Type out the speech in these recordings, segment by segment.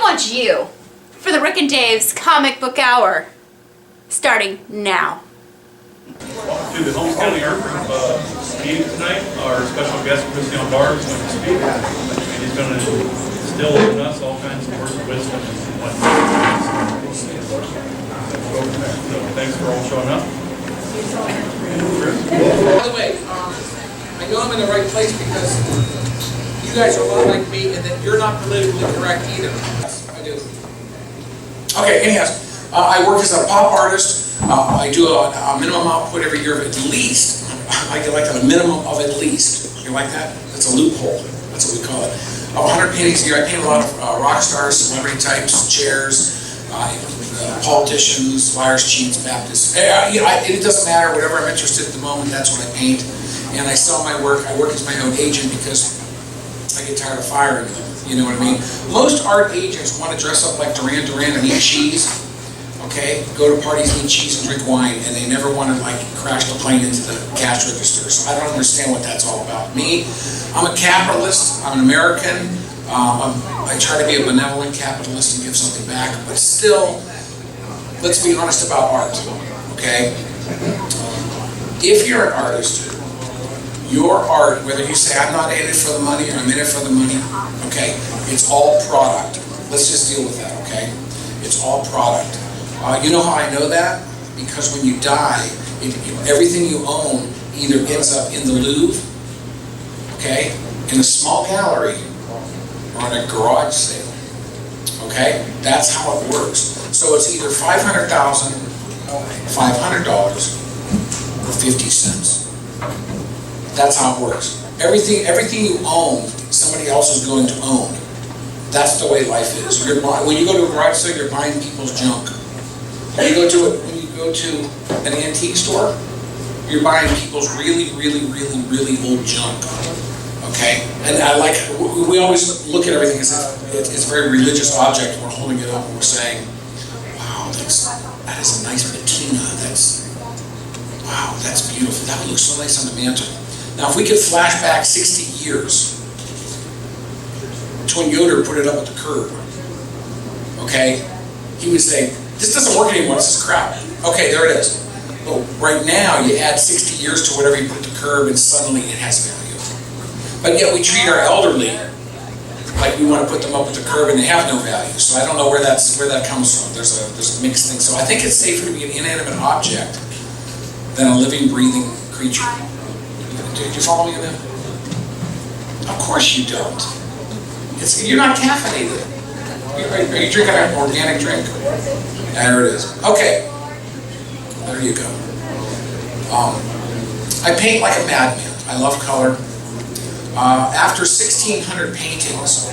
want you for the Rick and Dave's Comic Book Hour, starting now. Welcome to the Holmes County Art Group meeting tonight. Our special guest, Chris Yambar, is going to speak, and he's going to instill in us all kinds of words of wisdom and whatnot. So thanks for all showing up. By the way, I know I'm in the right place because you guys are a lot like me and that you're not politically correct either. Yes, I do. Okay, anyhow, I work as a pop artist. I do a minimum output every year of at least, I get like a minimum of at least. You like that? That's a loophole. That's what we call it. Of 100 paintings a year. I paint a lot of rock stars, celebrity types, chairs, politicians, liars, cheats, Baptists. It doesn't matter, whatever I'm interested at the moment, that's what I paint. And I sell my work. I work as my own agent because I get tired of firing them. You know what I mean? Most art agents want to dress up like Duran Duran and eat cheese. Okay? Go to parties, eat cheese, and drink wine, and they never want to like crash the plane into the cash register. So I don't understand what that's all about. Me, I'm a capitalist. I'm an American. I try to be a benevolent capitalist and give something back, but still, let's be honest about art, okay? If you're an artist, your art, whether you say, I'm not in it for the money or I'm in it for the money, okay, it's all product. Let's just deal with that, okay? It's all product. You know how I know that? Because when you die, everything you own either ends up in the Louvre, okay, in a small gallery, or in a garage sale, okay? That's how it works. So it's either $500,000, $500, or 50 cents. That's how it works. Everything you own, somebody else is going to own. That's the way life is. When you go to a garage sale, you're buying people's junk. When you go to an antique store, you're buying people's really old junk. Okay, and we always look at everything as if it's a very religious object. We're holding it up and we're saying, wow, that is a nice patina. Wow, that's beautiful. That would look so nice on the mantle. Now, if we could flash back 60 years to when Yoder put it up at the curb, okay, he would say, this doesn't work anymore, this is crap. Okay, there it is. But right now, you add 60 years to whatever you put at the curb and suddenly it has value. But yet we treat our elderly like we want to put them up at the curb and they have no value. So I don't know where that comes from. There's a mixed thing. So I think it's safer to be an inanimate object than a living, breathing creature. Do you follow me on that? Of course you don't. You're not caffeinated. Are you drinking an organic drink? There it is. Okay. There you go. I paint like a madman. I love color. After 1,600 paintings,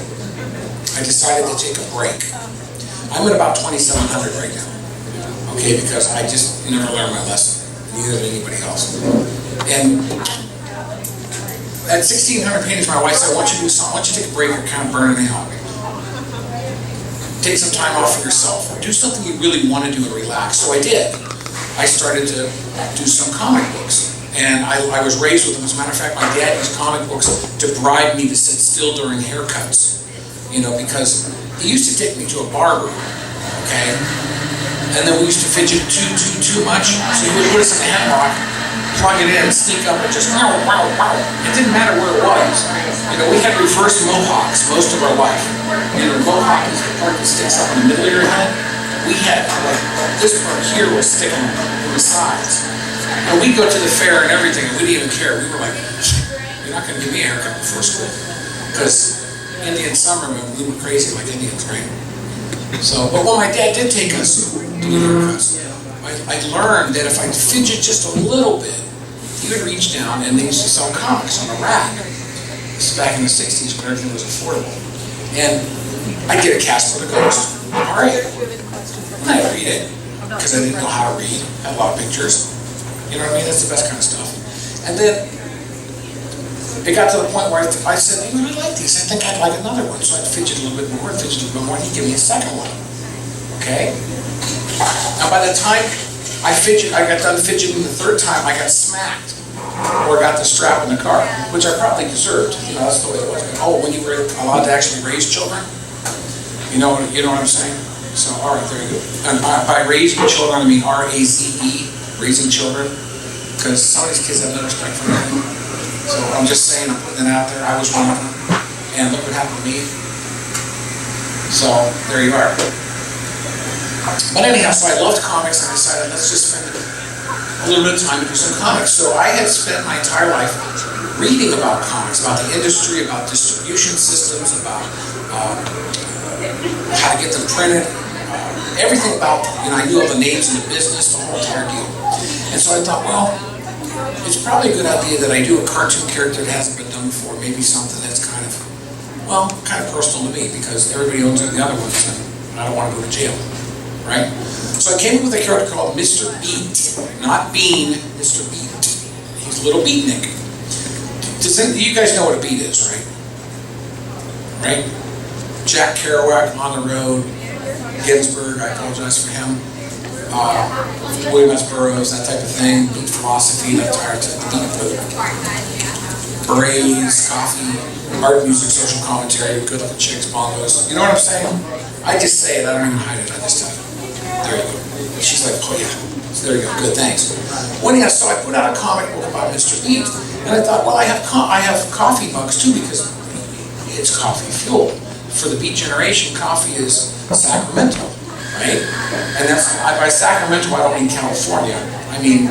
I decided to take a break. I'm at about 2,700 right now, okay, because I just never learned my lesson, neither did anybody else. And at 1,600 paintings, my wife said, I want you to do something, I want you to take a break, you're kind of burning out. Take some time off for yourself, or do something you really want to do and relax. So I did. I started to do some comic books. And I was raised with them. As a matter of fact, my dad used comic books to bribe me to sit still during haircuts. You know, because he used to take me to a barber, okay? And then we used to fidget too much. So he would put us in a headlock, plug it in, sneak up and just wow. It didn't matter where it was. You know, we had reverse mohawks most of our life. You know, mohawk is the part that sticks up in the middle of your head. We had, like, this part here was sticking in the sides. And we'd go to the fair and everything, and we didn't even care. We were like, you're not going to give me a haircut before school. Because Indian summer, we were crazy like Indians, right? So, but when my dad did take us to get haircuts, I learned that if I fidget just a little bit, he would reach down and they used to sell comics on a rack. This is back in the 60s when everything was affordable. And I'd get a Casper the Ghost. All right. And I'd read it, because I didn't know how to read. I had a lot of pictures. You know what I mean? That's the best kind of stuff. And then it got to the point where I said, I like these. I think I'd like another one. So I'd fidget a little bit more, fidget a little bit more, and he'd give me a second one. Okay? Now by the time I got done fidgeting the third time, I got smacked. Or got the strap in the car, which I probably deserved. You know, that's the way it was. Oh, when you were allowed to actually raise children? You know what I'm saying? So, all right, there you go. And by raising children, I mean R-A-Z-E, raising children, because some of these kids have no respect for nothing. So I'm just saying, I'm putting it out there. I was one of them, and look what happened to me. So there you are. But anyhow, so I loved comics, and I decided let's just spend a little bit of time to do some comics. So I had spent my entire life reading about comics, about the industry, about distribution systems, about how to get them printed, everything about, I knew all the names in the business, the whole entire deal. And so I thought, well, it's probably a good idea that I do a cartoon character that hasn't been done before, maybe something that's kind of personal to me, because everybody owns the other ones, and I don't want to go to jail, right? So I came up with a character called Mr. Beat, not Bean, Mr. Beat. He's a little beatnik. You guys know what a beat is, right? Right? Jack Kerouac, On the Road, Ginsberg, I apologize for him, William S. Burroughs, that type of thing, beat philosophy, that type of beat berets, coffee, art, music, social commentary, good looking chicks, bongos. You know what I'm saying? I just say it, I don't even hide it, I just tell you. There you go. She's like, oh yeah. So there you go, good, thanks. So I put out a comic book about Mr. Beat, and I thought, well, I have coffee mugs too, because it's coffee fuel. For the Beat generation, coffee is Sacramento, right? And that's, by Sacramento, I don't mean California. I mean,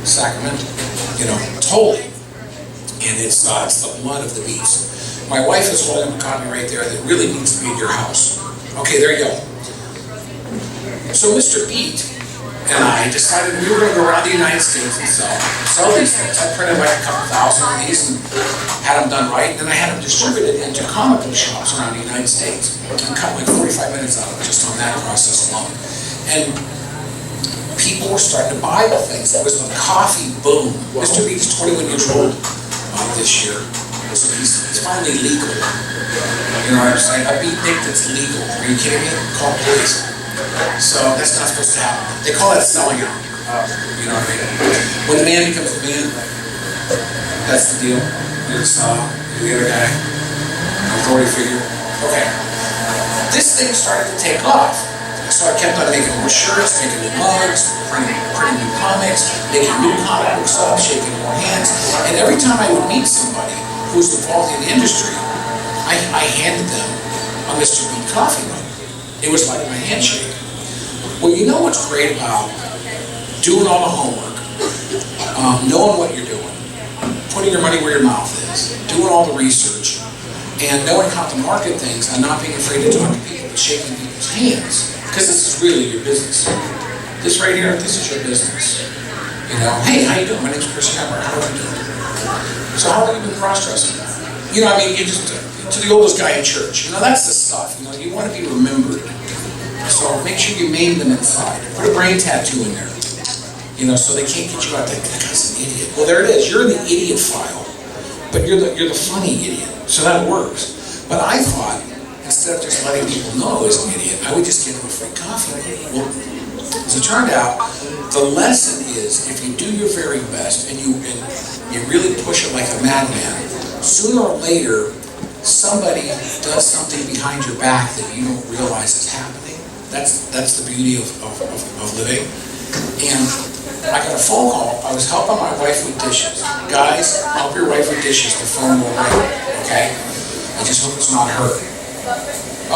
Sacramento, totally. And it's the blood of the beats. My wife is holding up a copy right there that really needs to be in your house. Okay, there you go. So Mr. Beat and I decided we were going to go around the United States and sell these things. I printed like a couple thousand of these and had them done right, and then I had them distributed into comic book shops around the United States. And cut like 45 minutes out of it just on that process alone. And people were starting to buy the things. It was a coffee boom. Mr. Beat is 21 years old this year, so he's finally legal. You know what I'm saying? A beatnik that's legal. Are you kidding me? Call the police. So that's not supposed to happen. They call that selling out. You know what I mean? When the man becomes a man, that's the deal. You're the saw, you're the other guy, authority figure. Okay. This thing started to take off. So I kept on making more shirts, making new mugs, printing new comics, making new comic books up, shaking more hands. And every time I would meet somebody who was involved in the industry, I handed them a Mr. Beat coffee mug. It was like my handshake. Well, you know what's great about doing all the homework, knowing what you're doing, putting your money where your mouth is, doing all the research, and knowing how to market things and not being afraid to talk to people, but shaking people's hands. Because this is really your business. This right here, this is your business. Hey, how you doing? My name's Chris Yambar. How are you doing? So how long have you been cross-dressing? You just, to the oldest guy in church, that's the stuff. You want to be remembered. So make sure you maim them inside. Put a brain tattoo in there. So they can't get you out there. That guy's an idiot. Well, there it is. You're in the idiot file. But you're the funny idiot. So that works. But I thought, instead of just letting people know I was an idiot, I would just give them a free coffee. Well, as it turned out, the lesson is if you do your very best and you really push it like a madman, sooner or later, somebody does something behind your back that you don't realize is happening. That's the beauty of living. And I got a phone call. I was helping my wife with dishes. Guys, help your wife with dishes. The phone will ring, okay? I just hope it's not her.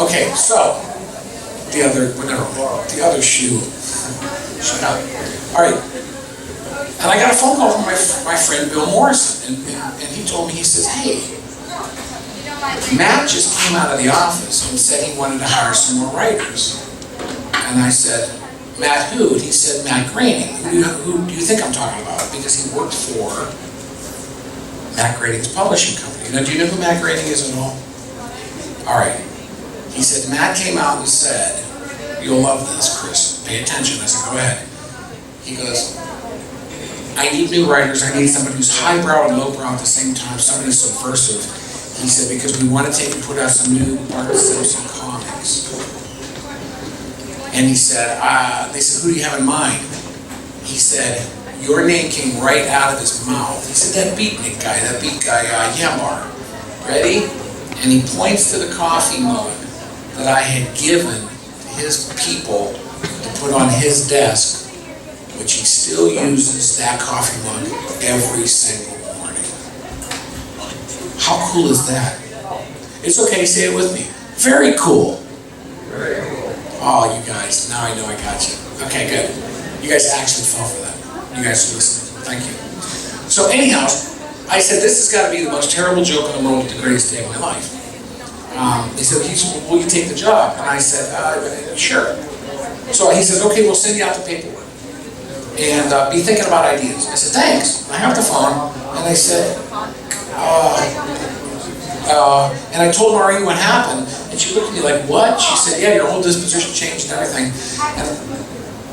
Okay, so the other shoe. Shut up. All right. And I got a phone call from my friend Bill Morrison, and he told me, he says, hey, Matt just came out of the office and said he wanted to hire some more writers. And I said, Matt who? And he said, Matt Groening. Who do you think I'm talking about? Because he worked for Matt Groening's publishing company. Now, do you know who Matt Groening is at all? All right. He said, Matt came out and said, you'll love this, Chris. Pay attention. I said, go ahead. He goes, I need new writers. I need somebody who's highbrow and lowbrow at the same time, somebody who's subversive. He said, because we want to take and put out some new Bart Simpson comics. And he said, they said, who do you have in mind? He said, your name came right out of his mouth. He said, that beat guy, Yambar. Ready? And he points to the coffee mug that I had given his people to put on his desk, which he still uses that coffee mug every single morning. How cool is that? It's okay, say it with me. Very cool. Very cool. Oh, you guys, now I know I got you. Okay, good. You guys actually fell for that. You guys are listening. Thank you. So anyhow, I said, this has got to be the most terrible joke in the world, but the greatest day of my life. He said, will you take the job? And I said, sure. So he says, okay, we'll send you out the paperwork. And be thinking about ideas. I said, thanks. I hung up the phone, and I said, and I told Maureen what happened, and she looked at me like, what? She said, yeah, your whole disposition changed and everything.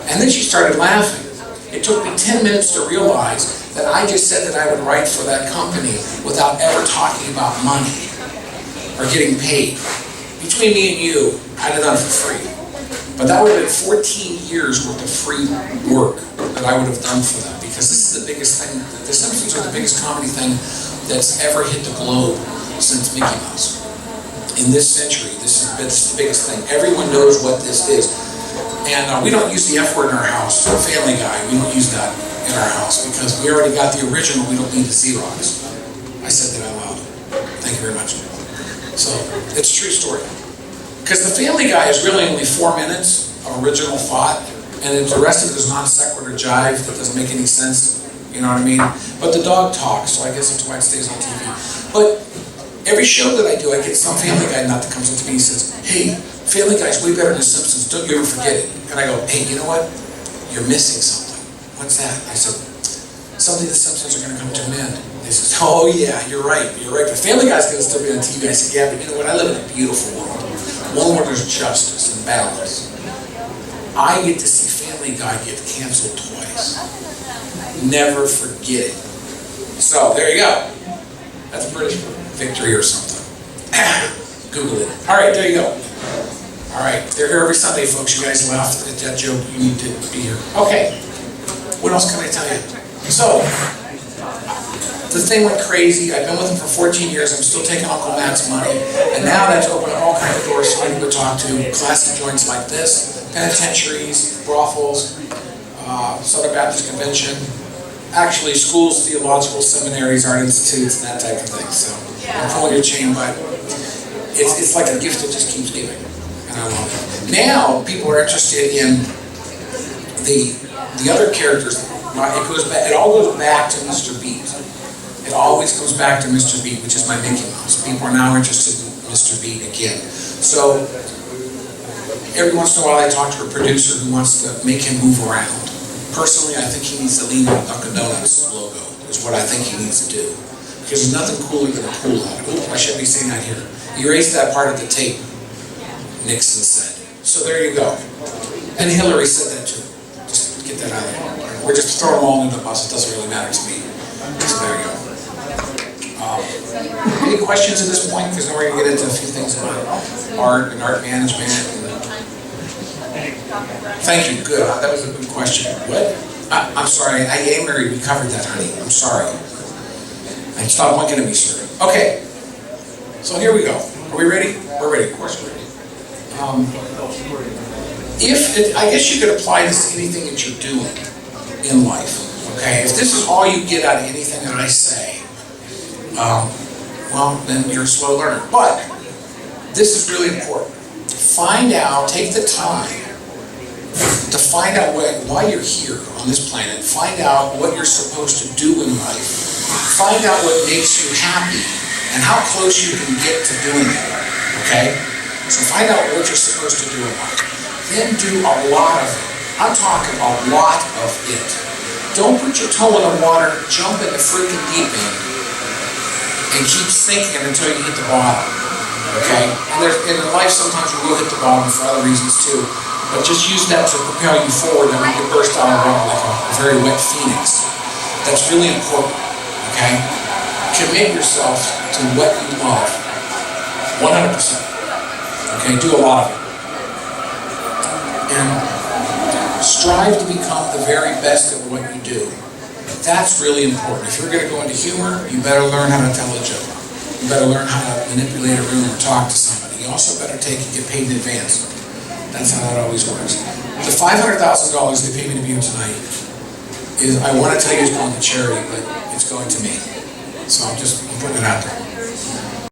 And then she started laughing. It took me 10 minutes to realize that I just said that I would write for that company without ever talking about money or getting paid. Between me and you, I'd have done it for free. But that would have been 14 years worth of free work that I would have done for them, because this is the biggest thing. The Simpsons are the biggest comedy thing that's ever hit the globe since Mickey Mouse. In this century, this is the biggest thing. Everyone knows what this is. And we don't use the F word in our house. Family Guy, we don't use that in our house because we already got the original, we don't need the Xerox. I said that out loud. Thank you very much. So, it's a true story. Because the Family Guy is really only 4 minutes of original thought, and the rest of it is non sequitur jive that doesn't make any sense. You know what I mean? But the dog talks, so I guess that's why it stays on TV. But every show that I do, I get some Family Guy nut that comes up to me and says, hey, Family Guy's way better than Simpsons, don't you ever forget it. And I go, hey, you know what? You're missing something. What's that? I said, someday the Simpsons are going to come to an end. They said, oh yeah, you're right. But Family Guy's going to still be on TV. I said, yeah, but you know what? I live in a beautiful world. One where there's justice and balance. I get to see Family Guy get canceled twice. Never forget it. So, there you go. That's a British victory or something. Google it. All right, there you go. All right, they're here every Sunday, folks. You guys laughed at that joke. You need to be here. Okay, what else can I tell you? So, the thing went crazy. I've been with him for 14 years. I'm still taking Uncle Matt's money. And now that's opened up all kinds of doors for me to talk to classy joints like this, penitentiaries, brothels, Southern Baptist Convention, actually schools, theological seminaries, art institutes, and that type of thing. So, I'm pulling your chain, but it's like a gift that just keeps giving. And I love it. Now, people are interested in the other characters. It all goes back to Mr. Beat. It always goes back to Mr. Beat, which is my Mickey Mouse. People are now interested in Mr. Beat again. So, every once in a while I talk to a producer who wants to make him move around. Personally, I think he needs to lean on the Dunkin' Donuts logo, is what I think he needs to do. Because there's nothing cooler than a pool hat. Oh, I shouldn't be saying that here. Erase that part of the tape, Nixon said. So there you go. And Hillary said that too. Just get that out of there. We're just throwing them all into the bus. It doesn't really matter to me. So there you go. Any questions at this point? Because then we're going to get into a few things about art and art management. Thank you. Good. That was a good question. What? I'm sorry. I am married. We covered that, honey. I'm sorry. And stop looking at me, sir. Okay. So here we go. Are we ready? We're ready. Of course we're ready. I guess you could apply this to anything that you're doing in life. Okay? If this is all you get out of anything that I say, well, then you're a slow learner. But this is really important. Take the time to find out why you're here on this planet. Find out what you're supposed to do in life. Find out what makes you happy and how close you can get to doing it. Okay? So find out what you're supposed to do in life. Then do a lot of it. I'm talking a lot of it. Don't put your toe in the water, jump in the freaking deep end, and keep sinking until you hit the bottom. Okay? And in life, sometimes we will hit the bottom for other reasons too. But just use that to propel you forward, and we can burst out of water like a very wet phoenix. That's really important. Okay? Commit yourself to what you love. 100%. Okay? Do a lot of it. And strive to become the very best at what you do. That's really important. If you're going to go into humor, you better learn how to tell a joke. You better learn how to manipulate a room or talk to somebody. You you also better take and get paid in advance. That's how that always works. The $500,000 they pay me to be here tonight is, I want to tell you it's going to charity, but it's going to me. So I'm putting it out there.